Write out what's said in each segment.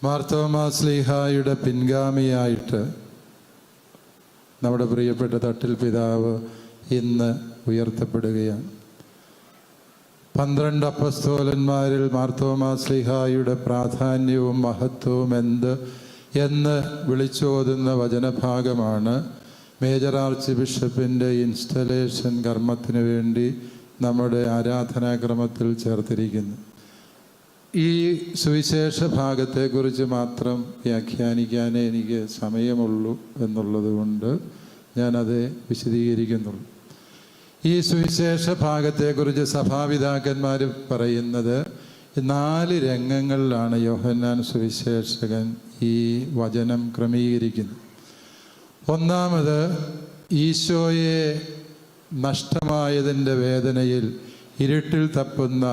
മാർത്തോമാ ശ്ലീഹായുടെ പിൻഗാമിയായിട്ട് നമ്മുടെ പ്രിയപ്പെട്ട തട്ടിൽ പിതാവ് ഇന്ന് ഉയർത്തപ്പെടുകയാണ്. 12 അപ്പസ്തോലന്മാരിൽ മാർത്തോമാ ശ്ലീഹായുടെ പ്രാധാന്യവും മഹത്വവും എന്ന് വിളിച്ചോതുന്ന വചനഭാഗമാണ് മേജർ ആർച്ച് ബിഷപ്പിൻ്റെ ഇൻസ്റ്റലേഷൻ കർമ്മത്തിന് വേണ്ടി നമ്മുടെ ആരാധനാക്രമത്തിൽ ചേർത്തിരിക്കുന്നു. ഈ സുവിശേഷ ഭാഗത്തെക്കുറിച്ച് മാത്രം വ്യാഖ്യാനിക്കാനേ എനിക്ക് സമയമുള്ളൂ എന്നുള്ളത് കൊണ്ട് ഞാനത് വിശദീകരിക്കുന്നുള്ളൂ. ഈ സുവിശേഷ ഭാഗത്തെക്കുറിച്ച് സഭാപിതാക്കന്മാർ പറയുന്നത് 4 രംഗങ്ങളിലാണ് യോഹന്നാൻ സുവിശേഷകൻ ഈ വചനം ക്രമീകരിക്കുന്നത്. ഒന്നാമത്, ഈശോയെ നഷ്ടമായതിൻ്റെ വേദനയിൽ ഇരുട്ടിൽ തപ്പുന്ന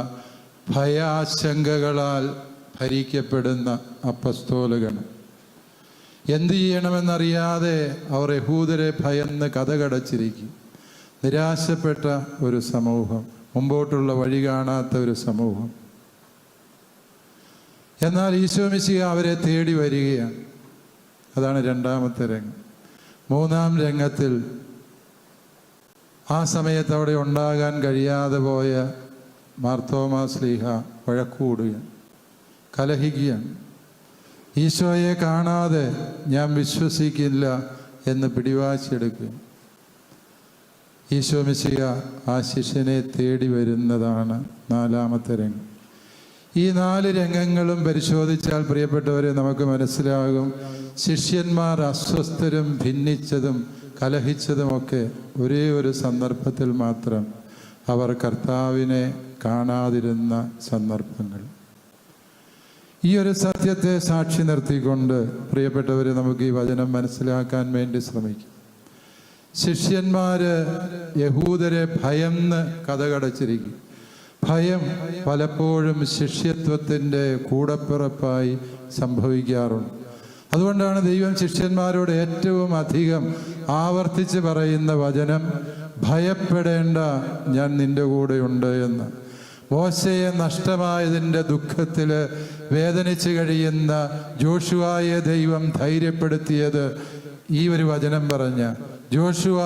ഭയാശങ്കകളാൽ ഭരിക്കപ്പെടുന്ന അപ്പസ്തോലഗണം. എന്തു ചെയ്യണമെന്നറിയാതെ അവർ യഹൂദരെ ഭയന്ന് കതകടച്ചിരിക്കും. നിരാശപ്പെട്ട ഒരു സമൂഹം, മുമ്പോട്ടുള്ള വഴി കാണാത്ത ഒരു സമൂഹം. എന്നാൽ ഈശോ മിശിഹ അവരെ തേടി വരികയാണ്. അതാണ് രണ്ടാമത്തെ രംഗം. മൂന്നാം രംഗത്തിൽ ആ സമയത്ത് അവിടെ ഉണ്ടാകാൻ കഴിയാതെ പോയ മാർത്തോമാ ശ്ലീഹ വഴക്കൂടുകയാണ്, കലഹിക്കുകയാണ്. ഈശോയെ കാണാതെ ഞാൻ വിശ്വസിക്കില്ല എന്ന് പിടിവാശിയെടുക്കുക. ഈശോ മിശിഹ ആ ശിഷ്യനെ തേടി വരുന്നതാണ് നാലാമത്തെ രംഗം. ഈ 4 രംഗങ്ങളും പരിശോധിച്ചാൽ പ്രിയപ്പെട്ടവരെ നമുക്ക് മനസ്സിലാകും, ശിഷ്യന്മാർ അസ്വസ്ഥരും ഭിന്നിച്ചതും കലഹിച്ചതുമൊക്കെ ഒരേ ഒരു സന്ദർഭത്തിൽ മാത്രം, അവർ കർത്താവിനെ കാണാതിരുന്ന സന്ദർഭങ്ങൾ. ഈ ഒരു സത്യത്തെ സാക്ഷി നിർത്തിക്കൊണ്ട് പ്രിയപ്പെട്ടവരെ നമുക്ക് ഈ വചനം മനസ്സിലാക്കാൻ വേണ്ടി ശ്രമിക്കും. ശിഷ്യന്മാര് യഹൂദരെ ഭയന്ന് കതകടച്ചിരിക്കും. ഭയം പലപ്പോഴും ശിഷ്യത്വത്തിൻ്റെ കൂടപ്പിറപ്പായി സംഭവിക്കാറുണ്ട്. അതുകൊണ്ടാണ് ദൈവം ശിഷ്യന്മാരോട് ഏറ്റവും അധികം ആവർത്തിച്ച് പറയുന്ന വചനം, ഭയപ്പെടേണ്ട, ഞാൻ നിന്റെ കൂടെയുണ്ട് എന്ന്. മോശയെ നഷ്ടമായതിൻ്റെ ദുഃഖത്തിൽ വേദനിച്ച് കഴിയുന്ന ജോഷുവയെ ദൈവം ധൈര്യപ്പെടുത്തിയത് ഈ ഒരു വചനം പറഞ്ഞ, ജോഷുവ,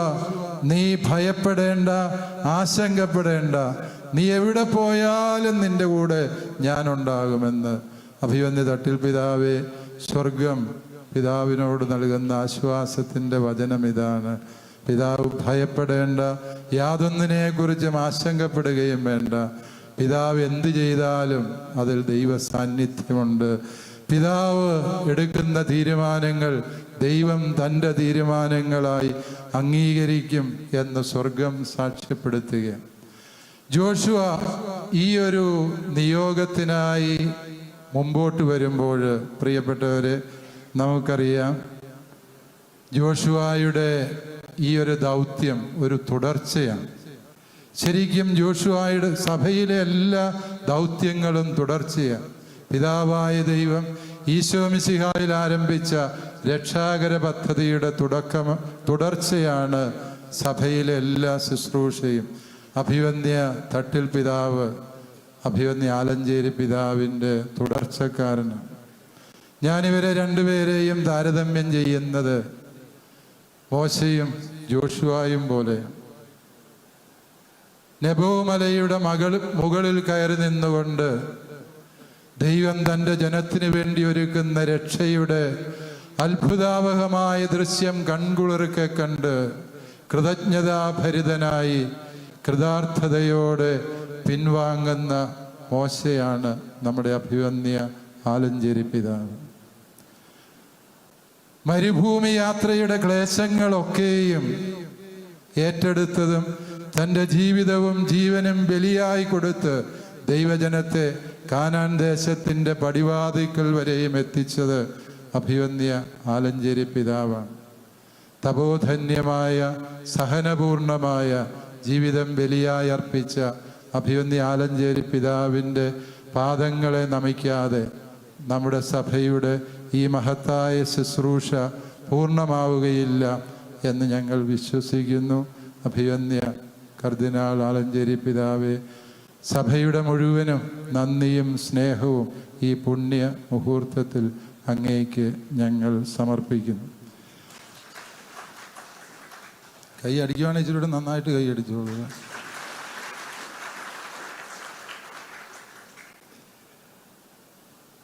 നീ ഭയപ്പെടേണ്ട, ആശങ്കപ്പെടേണ്ട, നീ എവിടെ പോയാലും നിന്റെ കൂടെ ഞാനുണ്ടാകുമെന്ന്. അഭിവന്യ തട്ടിൽ പിതാവേ, സ്വർഗം പിതാവിനോട് നൽകുന്ന ആശ്വാസത്തിൻ്റെ വചനം ഇതാണ്. പിതാവ് ഭയപ്പെടേണ്ട, യാതൊന്നിനെക്കുറിച്ചും ആശങ്കപ്പെടുകയും വേണ്ട. പിതാവ് എന്ത് ചെയ്താലും അതിൽ ദൈവ സാന്നിധ്യമുണ്ട്. പിതാവ് എടുക്കുന്ന തീരുമാനങ്ങൾ ദൈവം തൻ്റെ തീരുമാനങ്ങളായി അംഗീകരിക്കും എന്ന് സ്വർഗം സാക്ഷ്യപ്പെടുത്തുകയാണ്. ജോഷുവ ഈ ഒരു നിയോഗത്തിനായി മുമ്പോട്ട് വരുമ്പോൾ പ്രിയപ്പെട്ടവരെ, നമുക്കറിയാം ജോഷുവയുടെ ഈ ഒരു ദൗത്യം ഒരു തുടർച്ചയാണ്. ശരിക്കും ജോഷുവയുടെ സഭയിലെ എല്ലാ ദൗത്യങ്ങളും തുടർച്ചയാണ്. പിതാവായ ദൈവം ഈശോ മിശിഹായിൽ ആരംഭിച്ച രക്ഷാകര പദ്ധതിയുടെ തുടർച്ചയാണ് സഭയിലെ എല്ലാ ശുശ്രൂഷയും. അഭിവന്യ തട്ടിൽ പിതാവ്, അഭിവന്യ ആലഞ്ചേരി പിതാവിൻ്റെ തുടർച്ചക്കാരനാണ്. ഞാനിവരെ 2 പേരെയും താരതമ്യം ചെയ്യുന്നത് മോശയും ജോഷുവയും പോലെയാണ്. നെബോ മലയുടെ മുകളിൽ കയറി നിന്നുകൊണ്ട് ദൈവം തൻ്റെ ജനത്തിന് വേണ്ടി ഒരുക്കുന്ന രക്ഷയുടെ അത്ഭുതാവഹമായ ദൃശ്യം കൺകുളിർക്കെ കണ്ട് കൃതജ്ഞതാഭരിതനായി കൃതാർത്ഥതയോടെ പിൻവാങ്ങുന്ന മോശയാണ് നമ്മുടെ അഭിവന്യ ആലഞ്ചേരി പിതാവ്. മരുഭൂമി യാത്രയുടെ ക്ലേശങ്ങളൊക്കെയും ഏറ്റെടുത്തതും തൻ്റെ ജീവിതവും ജീവനും ബലിയായി കൊടുത്ത് ദൈവജനത്തെ കാനാൻ ദേശത്തിൻ്റെ പടിവാതിക്കൽ വരെയും എത്തിച്ചത് അഭിവന്യ ആലഞ്ചേരി പിതാവാണ്. തപോധന്യമായ സഹനപൂർണമായ ജീവിതം ബലിയായി അർപ്പിച്ച അഭിവന്യ ആലഞ്ചേരി പിതാവിൻ്റെ പാദങ്ങളെ നമിക്കാതെ നമ്മുടെ സഭയുടെ ഈ മഹത്തായ ശുശ്രൂഷ പൂർണ്ണമാവുകയില്ല എന്ന് ഞങ്ങൾ വിശ്വസിക്കുന്നു. അഭിവന്യ കർദിനാൾ ആലഞ്ചേരി പിതാവെ, സഭയുടെ മുഴുവനും നന്ദിയും സ്നേഹവും ഈ പുണ്യ മുഹൂർത്തത്തിൽ അങ്ങേക്ക് ഞങ്ങൾ സമർപ്പിക്കുന്നു. കൈ അടിക്കുവാണെങ്കിൽ ഇച്ചിരി നന്നായിട്ട് കൈ അടിച്ചോളൂ.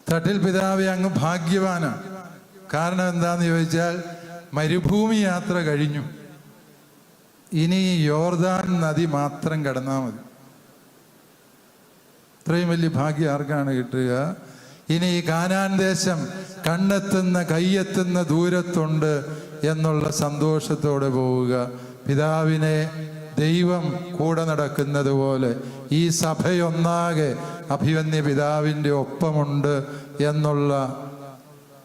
തട്ടിൽ പിതാവെ, അങ്ങ് ഭാഗ്യവാനാണ്. കാരണം എന്താന്ന് ചോദിച്ചാൽ, മരുഭൂമി യാത്ര കഴിഞ്ഞു. ഇനി യോർദാൻ നദി മാത്രം കടന്നാൽ മതി. ഇത്രയും വലിയ ഭാഗ്യം ആർക്കാണ് കിട്ടുക? ഇനി ഈ കാനാൻ ദേശം കണ്ണെത്തുന്ന കൈയെത്തുന്ന ദൂരത്തുണ്ട് എന്നുള്ള സന്തോഷത്തോടെ പോവുക. പിതാവിനെ ദൈവം കൂടെ നടക്കുന്നത് പോലെ ഈ സഭയൊന്നാകെ അഭിവന്യ പിതാവിൻ്റെ ഒപ്പമുണ്ട് എന്നുള്ള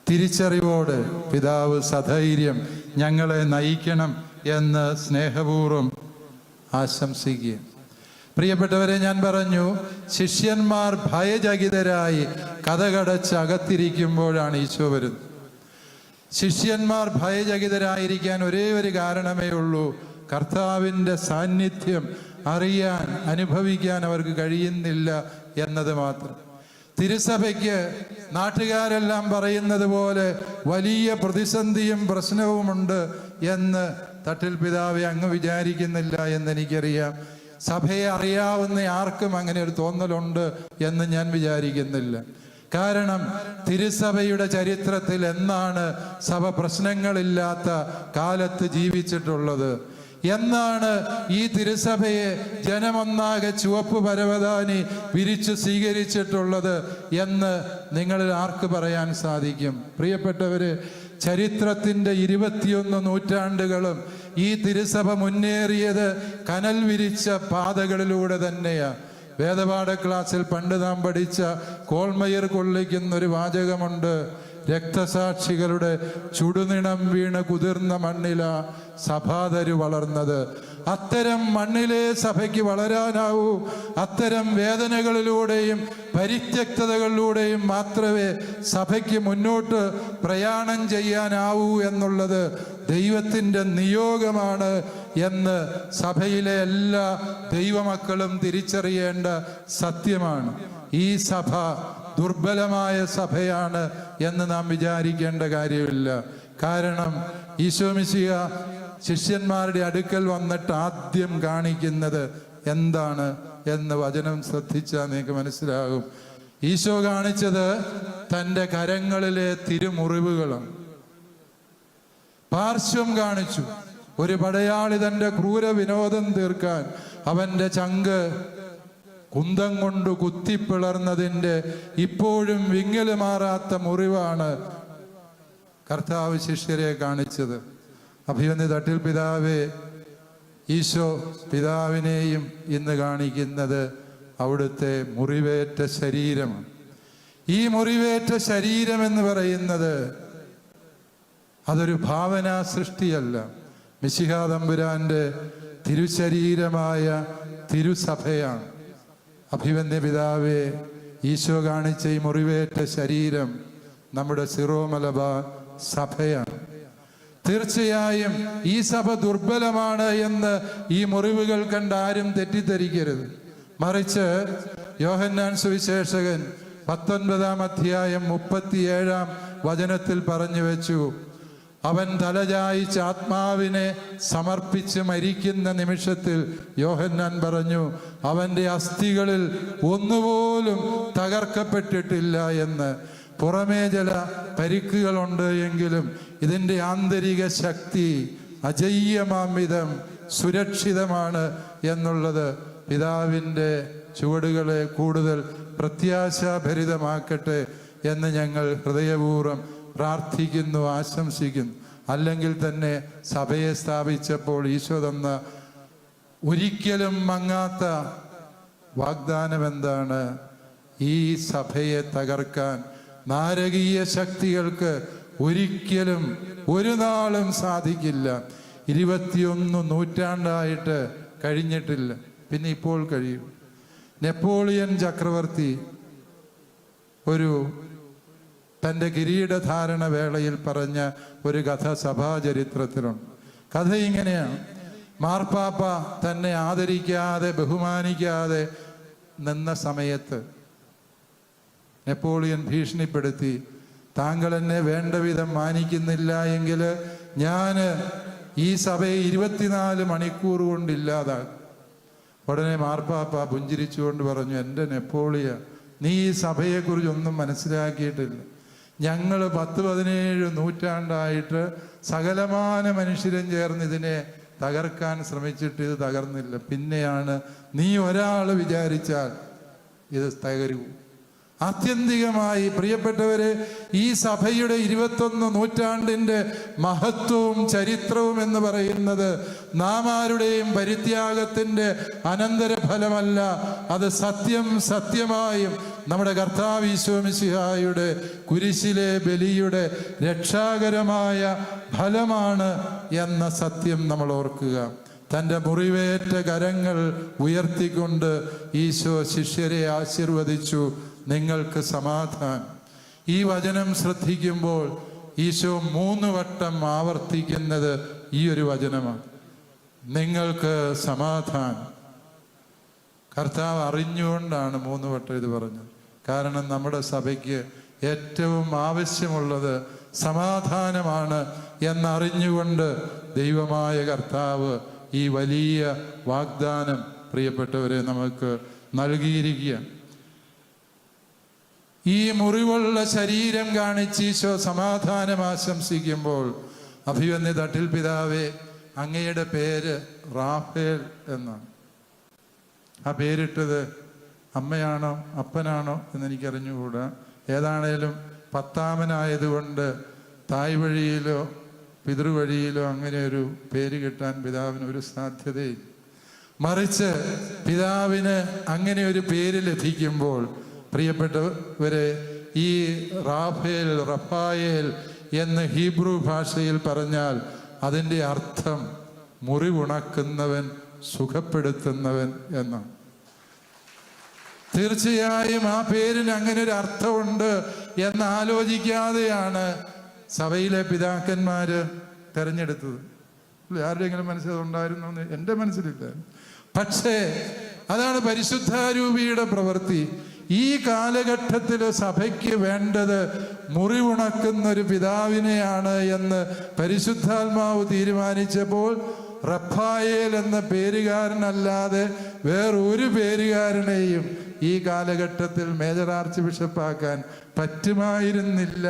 തിരിച്ചറിവോട് പിതാവ് സധൈര്യം ഞങ്ങളെ നയിക്കണം എന്ന് സ്നേഹപൂർവ്വം ആശംസിക്കുക. പ്രിയപ്പെട്ടവരെ, ഞാൻ പറഞ്ഞു, ശിഷ്യന്മാർ ഭയചകിതരായി കതകടച്ച് അകത്തിരിക്കുമ്പോഴാണ് ഈശോ വരുന്നത്. ശിഷ്യന്മാർ ഭയചകിതരായിരിക്കാൻ ഒരേ ഒരു കാരണമേ ഉള്ളൂ: കർത്താവിൻ്റെ സാന്നിധ്യം അറിയാൻ, അനുഭവിക്കാൻ അവർക്ക് കഴിയുന്നില്ല എന്നത് മാത്രം. തിരുസഭയ്ക്ക് നാട്ടുകാരെല്ലാം പറയുന്നത് പോലെ വലിയ പ്രതിസന്ധിയും പ്രശ്നവുമുണ്ട് എന്ന് തട്ടിൽ പിതാവെ അങ്ങ് വിചാരിക്കുന്നില്ല എന്നെനിക്കറിയാം. സഭയെ അറിയാവുന്ന ആർക്കും അങ്ങനെ ഒരു തോന്നലുണ്ട് എന്ന് ഞാൻ വിചാരിക്കുന്നില്ല. കാരണം തിരുസഭയുടെ ചരിത്രത്തിൽ എന്നാണ് സഭ പ്രശ്നങ്ങളില്ലാത്ത കാലത്ത് ജീവിച്ചിട്ടുള്ളത്? എന്നാണ് ഈ തിരുസഭയെ ജനമൊന്നാകെ ചുവപ്പ് പരവതാനി വിരിച്ചു സ്വീകരിച്ചിട്ടുള്ളത് എന്ന് നിങ്ങളിൽ ആർക്ക് പറയാൻ സാധിക്കും? പ്രിയപ്പെട്ടവര്, ചരിത്രത്തിൻ്റെ 21 നൂറ്റാണ്ടുകളും ഈ തിരുസഭ മുന്നേറിയത് കനൽ വിരിച്ച പാതകളിലൂടെ തന്നെയാണ്. വേദപാഠ ക്ലാസ്സിൽ പണ്ട് നാം പഠിച്ച കോൾമയർ കൊള്ളിക്കുന്നൊരു വാചകമുണ്ട്: രക്തസാക്ഷികളുടെ ചുടുനിണം വീണ് കുതിർന്ന മണ്ണില സഭാതരു വളർന്നത്. അത്തരം മണ്ണിലെ സഭയ്ക്ക് വളരാനാവൂ. അത്തരം വേദനകളിലൂടെയും പരിത്യക്തതകളിലൂടെയും മാത്രമേ സഭയ്ക്ക് മുന്നോട്ട് പ്രയാണം ചെയ്യാനാവൂ എന്നുള്ളത് ദൈവത്തിൻ്റെ നിയോഗമാണ് എന്ന് സഭയിലെ എല്ലാ ദൈവമക്കളും തിരിച്ചറിയേണ്ട സത്യമാണ്. ഈ സഭ ദുർബലമായ സഭയാണ് എന്ന് നാം വിചാരിക്കേണ്ട കാര്യമില്ല. കാരണം ഈശോ മിശിഹ ശിഷ്യന്മാരുടെ അടുക്കൽ വന്നിട്ട് ആദ്യം കാണിക്കുന്നത് എന്താണ് എന്ന് വചനം ശ്രദ്ധിച്ചാൽ നിങ്ങൾക്ക് മനസ്സിലാകും. ഈശോ കാണിച്ചത് തൻ്റെ കരങ്ങളിലെ തിരുമുറിവുകളാണ്. പാർശ്വം കാണിച്ചു. ഒരു പടയാളി തൻ്റെ ക്രൂര വിനോദം തീർക്കാൻ അവൻ്റെ ചങ്ക് കുന്തം കൊണ്ട് കുത്തിപ്പിളർന്നതിൻ്റെ ഇപ്പോഴും വിങ്ങല് മാറാത്ത മുറിവാണ് കർത്താവ് ശിഷ്യരെ കാണിച്ചത്. അഭിവന്യ തട്ടിൽ പിതാവേ, ഈശോ പിതാവിനെയും ഇന്ന് കാണിക്കുന്നത് അവിടുത്തെ മുറിവേറ്റ ശരീരമാണ്. ഈ മുറിവേറ്റ ശരീരം എന്ന് പറയുന്നത് അതൊരു ഭാവനാ സൃഷ്ടിയല്ല. മിശിഹാ തമ്പുരാന്റെ തിരുശരീരമായ തിരുസഭയാണ്. അഭിവന്യ പിതാവേ, ഈശോ കാണിച്ച ഈ മുറിവേറ്റ ശരീരം നമ്മുടെ സിറോ മലബാർ സഭയാണ്. തീർച്ചയായും ഈ സഭ ദുർബലമാണ് എന്ന് ഈ മുറിവുകൾ കണ്ട് ആരും തെറ്റിദ്ധരിക്കരുത്. മറിച്ച് യോഹന്നാൻ സുവിശേഷകൻ 19-ാം അധ്യായം 37-ാം വചനത്തിൽ പറഞ്ഞു വെച്ചു: അവൻ തലചായിച്ച് ആത്മാവിനെ സമർപ്പിച്ച് മരിക്കുന്ന നിമിഷത്തിൽ യോഹന്നാൻ പറഞ്ഞു, അവൻ്റെ അസ്ഥികളിൽ ഒന്നുപോലും തകർക്കപ്പെട്ടിട്ടില്ല എന്ന്. പുറമേ ചില പരിക്കുകളുണ്ട് എങ്കിലും ഇതിൻ്റെ ആന്തരിക ശക്തി അജയ്യമാംവിധം സുരക്ഷിതമാണ് എന്നുള്ളത് പിതാവിൻ്റെ ചുവടുകളെ കൂടുതൽ പ്രത്യാശാഭരിതമാക്കട്ടെ എന്ന് ഞങ്ങൾ ഹൃദയപൂർവ്വം പ്രാർത്ഥിക്കുന്നു, ആശംസിക്കുന്നു. അല്ലെങ്കിൽ തന്നെ സഭയെ സ്ഥാപിച്ചപ്പോൾ ഈശോ തന്ന ഒരിക്കലും മങ്ങാത്ത വാഗ്ദാനം എന്താണ്? ഈ സഭയെ തകർക്കാൻ നാരകീയ ശക്തികൾക്ക് ഒരിക്കലും ഒരു നാളും സാധിക്കില്ല. 21 നൂറ്റാണ്ടായിട്ട് കഴിഞ്ഞിട്ടില്ല, പിന്നെ ഇപ്പോൾ കഴിയും. നെപ്പോളിയൻ ചക്രവർത്തി ഒരു തൻ്റെ കിരീടധാരണ വേളയിൽ പറഞ്ഞ ഒരു കഥ സഭാചരിത്രത്തിലുണ്ട്. കഥ ഇങ്ങനെയാണ്: മാർപ്പാപ്പ തന്നെ ആദരിക്കാതെ ബഹുമാനിക്കാതെ നിന്ന സമയത്ത് നെപ്പോളിയൻ ഭീഷണിപ്പെടുത്തി താങ്കൾ എന്നെ വേണ്ട വിധം മാനിക്കുന്നില്ല എങ്കിൽ ഞാൻ ഈ സഭയെ 24 മണിക്കൂർ കൊണ്ടില്ലാതാകും. ഉടനെ മാർപ്പാപ്പ പുഞ്ചിരിച്ചുകൊണ്ട് പറഞ്ഞു, എൻ്റെ നെപ്പോളിയ, നീ ഈ സഭയെക്കുറിച്ചൊന്നും മനസ്സിലാക്കിയിട്ടില്ല. ഞങ്ങൾ 10-17 നൂറ്റാണ്ടായിട്ട് സകലമാന മനുഷ്യരും ചേർന്ന് ഇതിനെ തകർക്കാൻ ശ്രമിച്ചിട്ട് ഇത് തകർന്നില്ല. പിന്നെയാണ് നീ ഒരാൾ വിചാരിച്ചാൽ ഇത് തകരൂ. ആത്യന്തികമായി പ്രിയപ്പെട്ടവരെ, ഈ സഭയുടെ 21 നൂറ്റാണ്ടിൻ്റെ മഹത്വവും ചരിത്രവും എന്ന് പറയുന്നത് നാം ആരുടെയും പരിത്യാഗത്തിൻ്റെ അനന്തരഫലമല്ല. അത് സത്യമായും നമ്മുടെ കർത്താവ് ഈശോ മിശിഹായുടെ കുരിശിലെ ബലിയുടെ രക്ഷാകരമായ ഫലമാണ് എന്ന സത്യം നമ്മൾ ഓർക്കുക. തൻ്റെ മുറിവേറ്റ കരങ്ങൾ ഉയർത്തിക്കൊണ്ട് ഈശോ ശിഷ്യരെ ആശീർവദിച്ചു, നിങ്ങൾക്ക് സമാധാനം. ഈ വചനം ശ്രദ്ധിക്കുമ്പോൾ ഈശോ 3 വട്ടം ആവർത്തിക്കുന്നത് ഈ ഒരു വചനമാണ്, നിങ്ങൾക്ക് സമാധാനം. കർത്താവ് അറിഞ്ഞുകൊണ്ടാണ് 3 വട്ടം ഇത് പറഞ്ഞത്. കാരണം നമ്മുടെ സഭയ്ക്ക് ഏറ്റവും ആവശ്യമുള്ളത് സമാധാനമാണ് എന്നറിഞ്ഞുകൊണ്ട് ദൈവമായ കർത്താവ് ഈ വലിയ വാഗ്ദാനം പ്രിയപ്പെട്ടവരെ നമുക്ക് നൽകിയിരിക്കുക. ഈ മുറിവുള്ള ശരീരം കാണിച്ച് ഈശോ സമാധാനം ആശംസിക്കുമ്പോൾ, അഭിവന്യ തട്ടിൽ പിതാവേ, അങ്ങയുടെ പേര് റാഫേൽ എന്നാണ്. ആ പേരിട്ടത് അമ്മയാണോ അപ്പനാണോ എന്നെനിക്കറിഞ്ഞുകൂടാ. ഏതാണേലും 10ാമനായതുകൊണ്ട് തായ് വഴിയിലോ പിതൃവഴിയിലോ അങ്ങനെ ഒരു പേര് കിട്ടാൻ പിതാവിന് ഒരു സാധ്യതയില്ല. മറിച്ച് പിതാവിന് അങ്ങനെ ഒരു പേര് ലഭിക്കുമ്പോൾ പ്രിയപ്പെട്ടവരെ, ഈ റഫായേൽ എന്ന് ഹീബ്രു ഭാഷയിൽ പറഞ്ഞാൽ അതിൻ്റെ അർത്ഥം മുറിവുണക്കുന്നവൻ, സുഖപ്പെടുത്തുന്നവൻ എന്നാണ്. തീർച്ചയായും ആ പേരിന് അങ്ങനെ ഒരു അർത്ഥമുണ്ട് എന്ന് ആലോചിക്കാതെയാണ് സഭയിലെ പിതാക്കന്മാര് തെരഞ്ഞെടുത്തത്. ആരുടെയെങ്കിലും മനസ്സിലുണ്ടായിരുന്നു എന്ന് എൻ്റെ മനസ്സിലില്ല. പക്ഷേ അതാണ് പരിശുദ്ധാരൂപിയുടെ പ്രവൃത്തി. ഈ കാലഘട്ടത്തിൽ സഭയ്ക്ക് വേണ്ടത് മുറിവുണക്കുന്നൊരു പിതാവിനെയാണ് എന്ന് പരിശുദ്ധാത്മാവ് തീരുമാനിച്ചപ്പോൾ റഫായേൽ എന്ന പേരുകാരനല്ലാതെ വേറൊരു പേരുകാരനെയും ഈ കാലഘട്ടത്തിൽ മേജർ ആർച്ച് ബിഷപ്പാക്കാൻ പറ്റുമായിരുന്നില്ല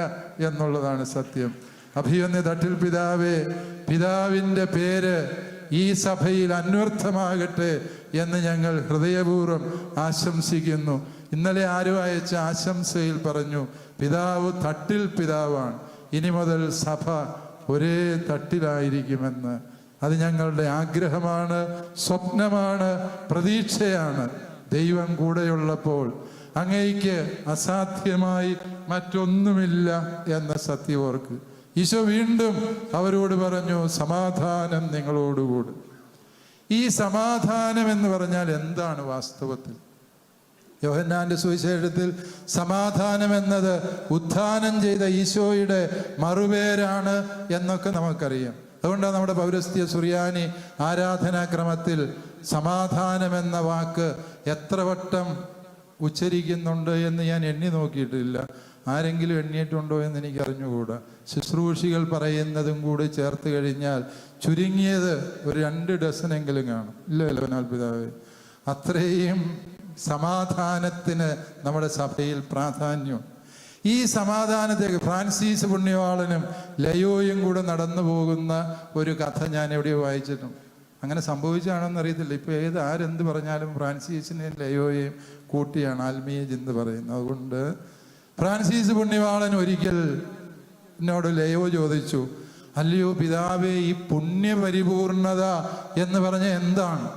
എന്നുള്ളതാണ് സത്യം. അഭിവന്യ തട്ടിൽ പിതാവേ, പിതാവിൻ്റെ പേര് ഈ സഭയിൽ അന്വർത്ഥമാകട്ടെ എന്ന് ഞങ്ങൾ ഹൃദയപൂർവ്വം ആശംസിക്കുന്നു. ഇന്നലെ ആരും അയച്ച ആശംസയിൽ പറഞ്ഞു, പിതാവ് തട്ടിൽ പിതാവാണ്, ഇനി മുതൽ സഭ ഒരേ തട്ടിലായിരിക്കുമെന്ന്. അത് ഞങ്ങളുടെ ആഗ്രഹമാണ്, സ്വപ്നമാണ്, പ്രതീക്ഷയാണ്. ദൈവം കൂടെയുള്ളപ്പോൾ അങ്ങേയ്ക്ക് അസാധ്യമായി മറ്റൊന്നുമില്ല എന്ന സത്യം ഓർക്ക്. ഈശോ വീണ്ടും അവരോട് പറഞ്ഞു, സമാധാനം നിങ്ങളോടുകൂടി. ഈ സമാധാനം എന്ന് പറഞ്ഞാൽ എന്താണ് വാസ്തവത്തിൽ? യോഹന്നാന്റെ സുവിശേഷത്തിൽ സമാധാനം എന്നത് ഉത്ഥാനം ചെയ്ത ഈശോയുടെ മറുപേരാണ് എന്നൊക്കെ നമുക്കറിയാം. അതുകൊണ്ടാണ് നമ്മുടെ പൗരസ്ത്യ സുറിയാനി ആരാധനാക്രമത്തിൽ സമാധാനം എന്ന വാക്ക് എത്ര വട്ടം ഉച്ചരിക്കുന്നുണ്ട് എന്ന് ഞാൻ എണ്ണി നോക്കിയിട്ടില്ല. ആരെങ്കിലും എണ്ണിയിട്ടുണ്ടോ എന്ന് എനിക്ക് അറിഞ്ഞുകൂടാ. ശുശ്രൂഷികൾ പറയുന്നതും കൂടി ചേർത്ത് കഴിഞ്ഞാൽ ചുരുങ്ങിയത് ഒരു 2 ഡസനെങ്കിലും കാണും. ഇല്ലല്ലോ പിതാവേ? അത്രയും സമാധാനത്തിന് നമ്മുടെ സഭയിൽ പ്രാധാന്യം. ഈ സമാധാനത്തേക്ക് ഫ്രാൻസിസ് പുണ്യവാളനും ലയോയും കൂടെ നടന്നു പോകുന്ന ഒരു കഥ ഞാൻ എവിടെയോ വായിച്ചിട്ടുണ്ട്. അങ്ങനെ സംഭവിച്ചാണെന്ന് അറിയത്തില്ല. ഇപ്പോൾ ആരെന്ത് പറഞ്ഞാലും ഫ്രാൻസിസിനെയും ലയോയെയും കൂട്ടിയാണ് ആത്മീയ ചിന്ത പറയുന്നത്. അതുകൊണ്ട് ഫ്രാൻസിസ് പുണ്യവാളൻ ഒരിക്കൽ എന്നോട് ലയോ ചോദിച്ചു, അല്ലയോ പിതാവേ, ഈ പുണ്യപരിപൂർണത എന്ന് പറഞ്ഞ എന്താണ്?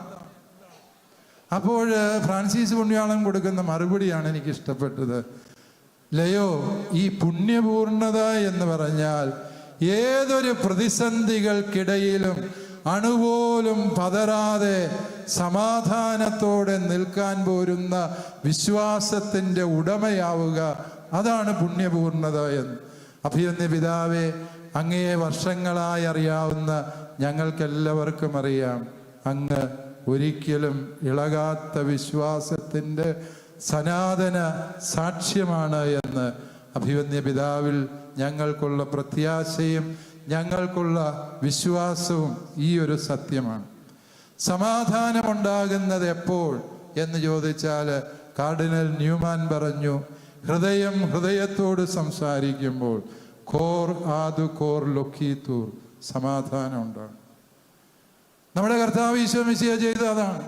അപ്പോൾ ഫ്രാൻസിസ് പുണ്യവാളൻ കൊടുക്കുന്ന മറുപടിയാണ് എനിക്ക് ഇഷ്ടപ്പെട്ടത്. ലയോ, ഈ പുണ്യപൂർണത എന്ന് പറഞ്ഞാൽ ഏതൊരു പ്രതിസന്ധികൾക്കിടയിലും അണുപോലും പതറാതെ സമാധാനത്തോടെ നിൽക്കാൻ പോരുന്ന വിശ്വാസത്തിൻ്റെ ഉടമയാവുക, അതാണ് പുണ്യപൂർണത എന്ന്. അഭിവന്യ പിതാവേ, അങ്ങയെ വർഷങ്ങളായി അറിയാവുന്ന ഞങ്ങൾക്കെല്ലാവർക്കും അറിയാം, അങ്ങ് ഒരിക്കലും ഇളകാത്ത വിശ്വാസത്തിൻ്റെ സനാതന സാക്ഷ്യമാണ് എന്ന് അഭിവന്യ പിതാവിൽ ഞങ്ങൾക്കുള്ള പ്രത്യാശയും ഞങ്ങൾക്കുള്ള വിശ്വാസവും ഈ ഒരു സത്യമാണ്. സമാധാനമുണ്ടാകുന്നത് എപ്പോൾ എന്ന് ചോദിച്ചാൽ കാർഡിനൽ ന്യൂമാൻ പറഞ്ഞു, ഹൃദയം ഹൃദയത്തോട് സംസാരിക്കുമ്പോൾ കോർ ആദു കോർ ലൊക്കീത്തൂർ, സമാധാനം ഉണ്ടാകും. നമ്മുടെ കർത്താവ് ഈശോ മിശിഹ ചെയ്തത് അതാണ്.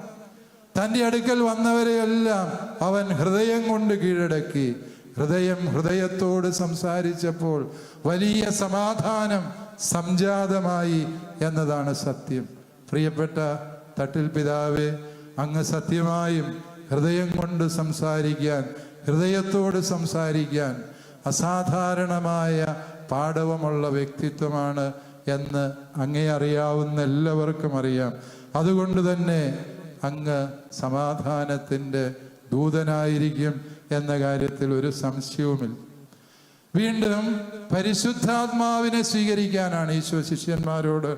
തൻ്റെ അടുക്കൽ വന്നവരെയെല്ലാം അവൻ ഹൃദയം കൊണ്ട് കീഴടക്കി. ഹൃദയം ഹൃദയത്തോട് സംസാരിച്ചപ്പോൾ വലിയ സമാധാനം സംജാതമായി എന്നതാണ് സത്യം. പ്രിയപ്പെട്ട തട്ടിൽ പിതാവേ, അങ്ങ് സത്യമായും ഹൃദയം കൊണ്ട് സംസാരിക്കാൻ, ഹൃദയത്തോട് സംസാരിക്കാൻ അസാധാരണമായ പാടവമുള്ള വ്യക്തിത്വമാണ് എന്ന് അങ്ങേ അറിയാവുന്ന എല്ലാവർക്കും അറിയാം. അതുകൊണ്ട് തന്നെ അങ്ങ് സമാധാനത്തിൻ്റെ ദൂതനായിരിക്കും എന്ന കാര്യത്തിൽ ഒരു സംശയവുമില്ല. വീണ്ടും പരിശുദ്ധാത്മാവിനെ സ്വീകരിക്കാനാണ് ഈശോ ശിഷ്യന്മാരോട്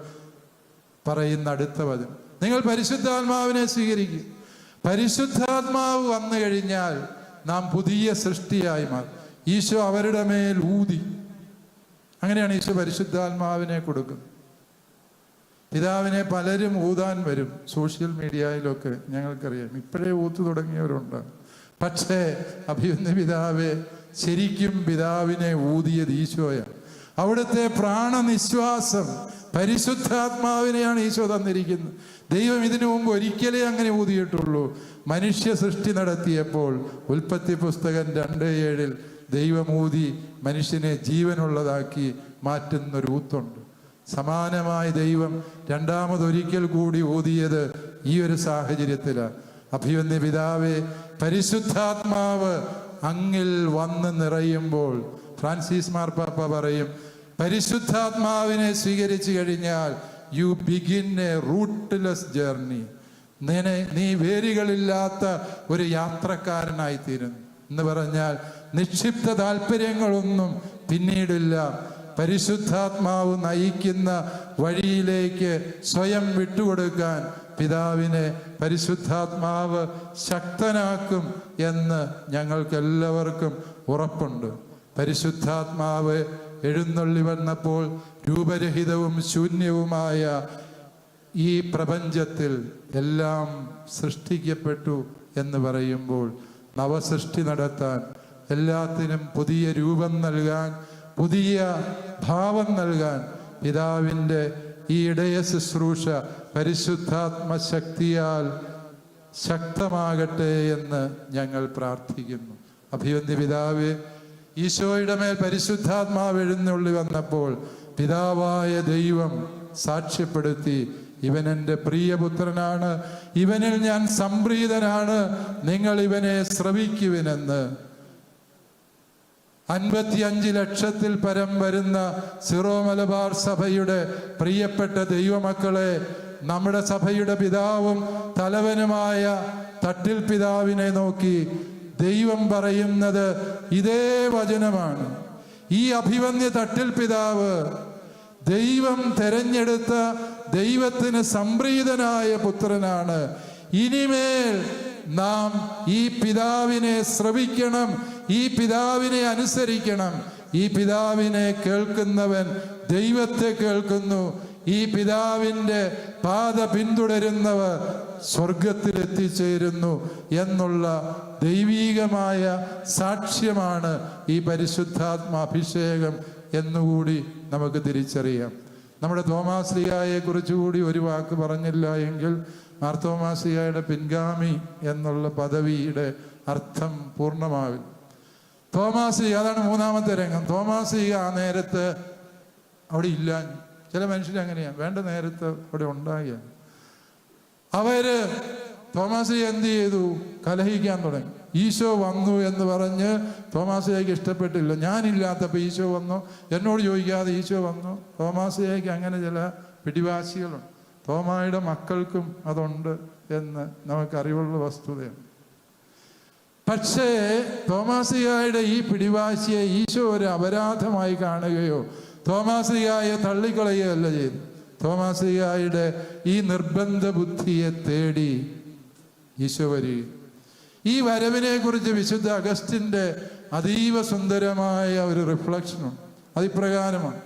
പറയുന്ന അടുത്ത വചനം. നിങ്ങൾ പരിശുദ്ധാത്മാവിനെ സ്വീകരിക്കും. പരിശുദ്ധാത്മാവ് വന്നു കഴിഞ്ഞാൽ നാം പുതിയ സൃഷ്ടിയായി മാറും. ഈശോ അവരുടെ മേൽ ഊതി. അങ്ങനെയാണ് ഈശോ പരിശുദ്ധാത്മാവിനെ കൊടുക്കുന്നത്. പിതാവിനെ പലരും ഊതാൻ വരും. സോഷ്യൽ മീഡിയയിലൊക്കെ ഞങ്ങൾക്കറിയാം, ഇപ്പോഴേ ഊത്തു തുടങ്ങിയവരുണ്ടാകും. പക്ഷേ അഭിവന്യ പിതാവെ, ശരിക്കും പിതാവിനെ ഊതിയത് ഈശോയാണ്. അവിടുത്തെ പ്രാണനിശ്വാസം പരിശുദ്ധാത്മാവിനെയാണ് ഈശോ തന്നിരിക്കുന്നത്. ദൈവം ഇതിനു മുമ്പ് ഒരിക്കലേ അങ്ങനെ ഊതിയിട്ടുള്ളൂ. മനുഷ്യ സൃഷ്ടി നടത്തിയപ്പോൾ ഉൽപ്പത്തി പുസ്തകം 2:7 ദൈവം ഊതി മനുഷ്യനെ ജീവനുള്ളതാക്കി മാറ്റുന്നൊരു ഊത്തുണ്ട്. സമാനമായി ദൈവം രണ്ടാമതൊരിക്കൽ കൂടി ഊതിയത് ഈ ഒരു സാഹചര്യത്തിലാണ്. അഭിവന്യ പിതാവേ, പരിശുദ്ധാത്മാവ് അങ്ങിൽ വന്ന് നിറയുമ്പോൾ ഫ്രാൻസിസ് മാർപ്പാപ്പ പറയും, പരിശുദ്ധാത്മാവിനെ സ്വീകരിച്ചു കഴിഞ്ഞാൽ യു ബിഗിൻ എ റൂട്ട്ലെസ് ജേർണി. നീ വേരുകളില്ലാത്ത ഒരു യാത്രക്കാരനായിത്തീരുന്നു എന്ന് പറഞ്ഞാൽ നിക്ഷിപ്ത താല്പര്യങ്ങളൊന്നും പിന്നീടില്ല. പരിശുദ്ധാത്മാവ് നയിക്കുന്ന വഴിയിലേക്ക് സ്വയം വിട്ടുകൊടുക്കാൻ പിതാവിനെ പരിശുദ്ധാത്മാവ് ശക്തനാക്കും എന്ന് ഞങ്ങൾക്കെല്ലാവർക്കും ഉറപ്പുണ്ട്. പരിശുദ്ധാത്മാവ് എഴുന്നള്ളി വന്നപ്പോൾ രൂപരഹിതവും ശൂന്യവുമായ ഈ പ്രപഞ്ചത്തിൽ എല്ലാം സൃഷ്ടിക്കപ്പെട്ടു എന്ന് പറയുമ്പോൾ നവസൃഷ്ടി നടത്താൻ, എല്ലാത്തിനും പുതിയ രൂപം നൽകാൻ, പുതിയ ഭാവം നൽകാൻ പിതാവിൻ്റെ ഈ ഇടയ ശുശ്രൂഷ പരിശുദ്ധാത്മശക്തിയാൽ ശക്തമാകട്ടെ എന്ന് ഞങ്ങൾ പ്രാർത്ഥിക്കുന്നു. അഭിവന്യ പിതാവേ, ഈശോയുടെ മേൽ പരിശുദ്ധാത്മാവ് എഴുന്നള്ളി വന്നപ്പോൾ പിതാവായ ദൈവം സാക്ഷ്യപ്പെടുത്തി, ഇവൻ എൻ്റെ പ്രിയപുത്രനാണ്, ഇവനിൽ ഞാൻ സംപ്രീതനാണ്, നിങ്ങൾ ഇവനെ ശ്രവിക്കുവിനെന്ന്. 55 ലക്ഷത്തിൽ പരം വരുന്ന സിറോ മലബാർ സഭയുടെ പ്രിയപ്പെട്ട ദൈവമക്കളെ, നമ്മുടെ സഭയുടെ പിതാവും തലവനുമായ തട്ടിൽ പിതാവിനെ നോക്കി ദൈവം പറയുന്നത് ഇതേ വചനമാണ്. ഈ അഭിവന്യ തട്ടിൽ പിതാവ് ദൈവം തെരഞ്ഞെടുത്ത ദൈവത്തിന് സംപ്രീതനായ പുത്രനാണ്. ഇനിമേൽ നാം ഈ പിതാവിനെ ശ്രവിക്കണം, ഈ പിതാവിനെ അനുസരിക്കണം. ഈ പിതാവിനെ കേൾക്കുന്നവൻ ദൈവത്തെ കേൾക്കുന്നു. ഈ പിതാവിൻ്റെ പാത പിന്തുടരുന്നവർ സ്വർഗത്തിൽ എത്തിച്ചേരുന്നു എന്നുള്ള ദൈവീകമായ സാക്ഷ്യമാണ് ഈ പരിശുദ്ധാത്മാഭിഷേകം എന്നുകൂടി നമുക്ക് തിരിച്ചറിയാം. നമ്മുടെ തോമാശ്ലീഹായെ കുറിച്ചുകൂടി ഒരു വാക്ക് പറഞ്ഞില്ല എങ്കിൽ മാർത്തോമാശ്ലീഹായുടെ പിൻഗാമി എന്നുള്ള പദവിയുടെ അർത്ഥം പൂർണ്ണമാവില്ല. തോമാശ്ലീഹ, അതാണ് മൂന്നാമത്തെ രംഗം. തോമാശ്ലീഹ ആ നേരത്ത് അവിടെ ഇല്ല. ചില മനുഷ്യർ അങ്ങനെയാണ്, വേണ്ട നേരത്ത് അവിടെ ഉണ്ടാകുക. അവര് തോമാശ്ലീഹ എന്ത് ചെയ്തു? കലഹിക്കാൻ തുടങ്ങി. ഈശോ വന്നു എന്ന് പറഞ്ഞ് തോമാശ്ലീഹയ്ക്ക് ഇഷ്ടപ്പെട്ടില്ല. ഞാനില്ലാത്തപ്പോൾ ഈശോ വന്നു, എന്നോട് ചോദിക്കാതെ ഈശോ വന്നു. തോമാശ്ലീഹയ്ക്ക് അങ്ങനെ ചില പിടിവാശികളുണ്ട്. തോമായുടെ മക്കൾക്കും അതുണ്ട് എന്ന് നമുക്കറിവുള്ള വസ്തുതയാണ്. പക്ഷേ തോമാശ്ലീഹായുടെ ഈ പിടിവാശിയെ ഈശോ ഒരു അപരാധമായി കാണുകയോ തോമാശ്ലീഹായെ തള്ളിക്കളയുകയല്ല ചെയ്തു. തോമാശ്ലീഹായുടെ ഈ നിർബന്ധ ബുദ്ധിയെ തേടി ഈശോ വരികയും, ഈ വരവിനെ കുറിച്ച് വിശുദ്ധ അഗസ്റ്റിൻ്റെ അതീവ സുന്ദരമായ ഒരു റിഫ്ലക്ഷനുണ്ട്. അതിപ്രകാരമാണ്.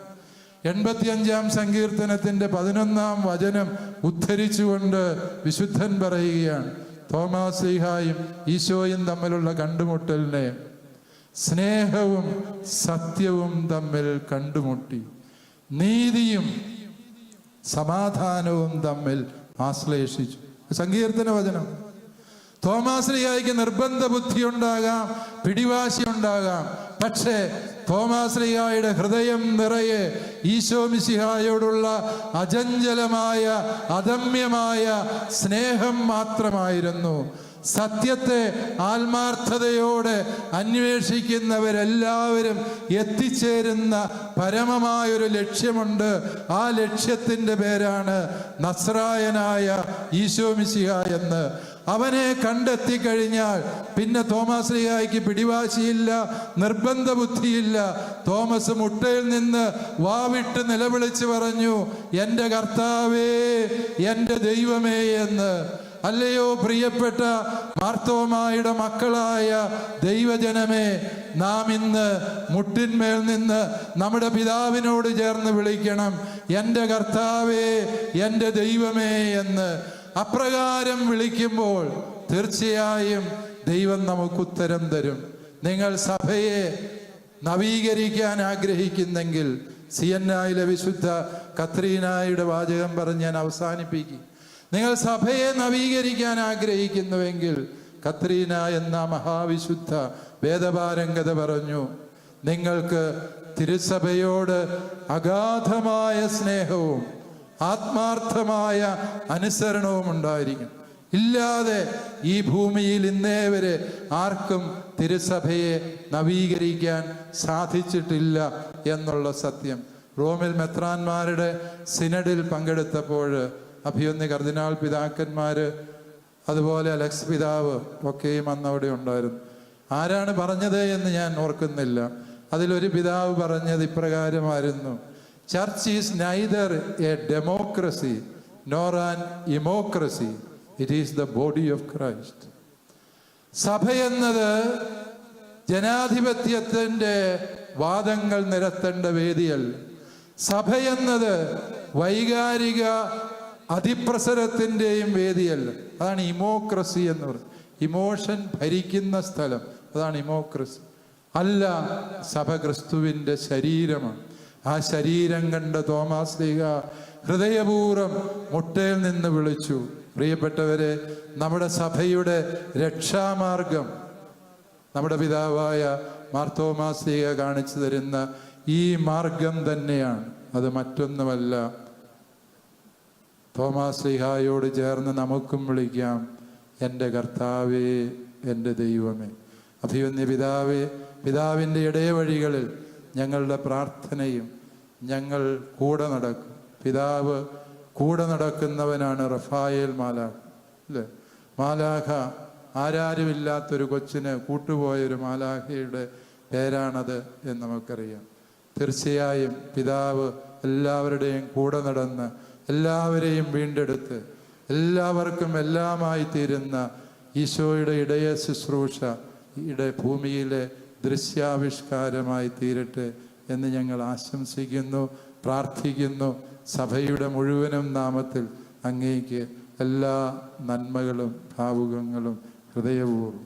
85-ാം സങ്കീർത്തനത്തിൻ്റെ 11-ാം വചനം ഉദ്ധരിച്ചുകൊണ്ട് വിശുദ്ധൻ പറയുകയാണ്, തോമാസ് ശ്ലീഹായും ഈശോയും തമ്മിലുള്ള കണ്ടുമുട്ടലിനെ സ്നേഹവും സത്യവും തമ്മിൽ കണ്ടുമുട്ടി, നീതിയും സമാധാനവും തമ്മിൽ ആശ്ലേഷിച്ചു. സങ്കീർത്തന വചനം. തോമാസ് ശ്ലീഹായ്ക്ക് നിർബന്ധ ബുദ്ധി ഉണ്ടാകാം, പിടിവാശി ഉണ്ടാകാം. പക്ഷേ തോമാസ് ശ്ലീഹായുടെ ഹൃദയം നിറയെ ഈശോ മിശിഹായോടുള്ള അചഞ്ചലമായ അദമ്യമായ സ്നേഹം മാത്രമായിരുന്നു. സത്യത്തെ ആത്മാർത്ഥതയോടെ അന്വേഷിക്കുന്നവരെല്ലാവരും എത്തിച്ചേരുന്ന പരമമായൊരു ലക്ഷ്യമുണ്ട്. ആ ലക്ഷ്യത്തിൻ്റെ പേരാണ് നസ്രായനായ ഈശോ മിശിഹ എന്ന്. അവനെ കണ്ടെത്തിക്കഴിഞ്ഞാൽ പിന്നെ തോമാസ് ശ്ലീഹായ്ക്ക് പിടിവാശിയില്ല, നിർബന്ധ ബുദ്ധിയില്ല. തോമസ് മുട്ടയിൽ നിന്ന് വാവിട്ട് നിലവിളിച്ച് പറഞ്ഞു, എൻ്റെ കർത്താവേ, എൻ്റെ ദൈവമേ എന്ന്. അല്ലയോ പ്രിയപ്പെട്ട മാർത്തോമായുടെ മക്കളായ ദൈവജനമേ, നാം ഇന്ന് മുട്ടിന്മേൽ നിന്ന് നമ്മുടെ പിതാവിനോട് ചേർന്ന് വിളിക്കണം, എൻ്റെ കർത്താവേ, എൻ്റെ ദൈവമേ എന്ന്. അപ്രകാരം വിളിക്കുമ്പോൾ തീർച്ചയായും ദൈവം നമുക്ക് ഉത്തരം തരും. നിങ്ങൾ സഭയെ നവീകരിക്കാൻ ആഗ്രഹിക്കുന്നെങ്കിൽ സിയന്നായിലെ വിശുദ്ധ കത്രീനായുടെ വാചകം പറഞ്ഞ് ഞാൻ അവസാനിപ്പിക്കും. നിങ്ങൾ സഭയെ നവീകരിക്കാൻ ആഗ്രഹിക്കുന്നുവെങ്കിൽ കത്രീന എന്ന മഹാവിശുദ്ധ വേദപാരംഗത പറഞ്ഞു, നിങ്ങൾക്ക് തിരുസഭയോട് അഗാധമായ സ്നേഹവും ആത്മാർത്ഥമായ അനുസരണവും ഉണ്ടായിരിക്കും. ഇല്ലാതെ ഈ ഭൂമിയിൽ ഇന്നേ വരെ ആർക്കും തിരുസഭയെ നവീകരിക്കാൻ സാധിച്ചിട്ടില്ല എന്നുള്ള സത്യം. റോമിൽ മെത്രാന്മാരുടെ സിനഡിൽ പങ്കെടുത്തപ്പോൾ അഭിയൊന്ന് കർദിനാൾ പിതാക്കന്മാര്, അതുപോലെ അലക്സ് പിതാവ് ഒക്കെയും അന്ന് അവിടെ ഉണ്ടായിരുന്നു. ആരാണ് പറഞ്ഞത് എന്ന് ഞാൻ ഓർക്കുന്നില്ല. അതിലൊരു പിതാവ് പറഞ്ഞത് ഇപ്രകാരമായിരുന്നു: church is neither a democracy nor an ഇമോക്രസി, it is the body of Christ. സഭ എന്നത് ജനാധിപത്യത്തിൻ്റെ വാദങ്ങൾ നിരത്തേണ്ട വേദിയല്ല. സഭ എന്നത് വൈകാരിക അതിപ്രസരത്തിൻ്റെയും വേദിയല്ല. അതാണ് ഇമോക്രസി എന്ന് പറയുന്നത്. ഇമോഷൻ ഭരിക്കുന്ന സ്ഥലം, അതാണ് ഇമോക്രസി. അല്ല, സഭ ക്രിസ്തുവിൻ്റെ ശരീരമാണ്. ആ ശരീരം കണ്ട തോമാസ് ശ്ലീഹാ ഹൃദയപൂർവ്വം മുട്ടയിൽ നിന്ന് വിളിച്ചു, പ്രിയപ്പെട്ടവരെ, നമ്മുടെ സഭയുടെ രക്ഷാമാർഗം നമ്മുടെ പിതാവായ മാർത്തോമാസ് ശ്ലീഹാ കാണിച്ചു തരുന്ന ഈ മാർഗം തന്നെയാണ്. അത് മറ്റൊന്നുമല്ല. തോമാസ് ശ്ലീഹായോട് ചേർന്ന് നമുക്കും വിളിക്കാം, എൻ്റെ കർത്താവേ, എൻ്റെ ദൈവമേ. അഭിവന്യ പിതാവേ, പിതാവിൻ്റെ ഇടയവഴികളിൽ ഞങ്ങളുടെ പ്രാർത്ഥനയും ഞങ്ങൾ കൂടെ നടക്കും. പിതാവ് കൂടെ നടക്കുന്നവനാണ് റഫായേൽ മാലാഖ, അല്ലേ? മാലാഖ ആരാരുമില്ലാത്തൊരു കൊച്ചിന് കൂട്ടുപോയൊരു മാലാഖയുടെ പേരാണത് എന്ന് നമുക്കറിയാം. തീർച്ചയായും പിതാവ് എല്ലാവരുടെയും കൂടെ നടന്ന് എല്ലാവരെയും വീണ്ടെടുത്ത് എല്ലാവർക്കും എല്ലാമായി തീരുന്ന ഈശോയുടെ ഇടയ ശുശ്രൂഷ ഭൂമിയിലെ ദൃശ്യാവിഷ്കാരമായി തീരട്ടെ എന്ന് ഞങ്ങൾ ആശംസിക്കുന്നു, പ്രാർത്ഥിക്കുന്നു. സഭയുടെ മുഴുവനും നാമത്തിൽ അങ്ങേക്ക് എല്ലാ നന്മകളും ഭാവുകങ്ങളും ഹൃദയപൂർവ്വം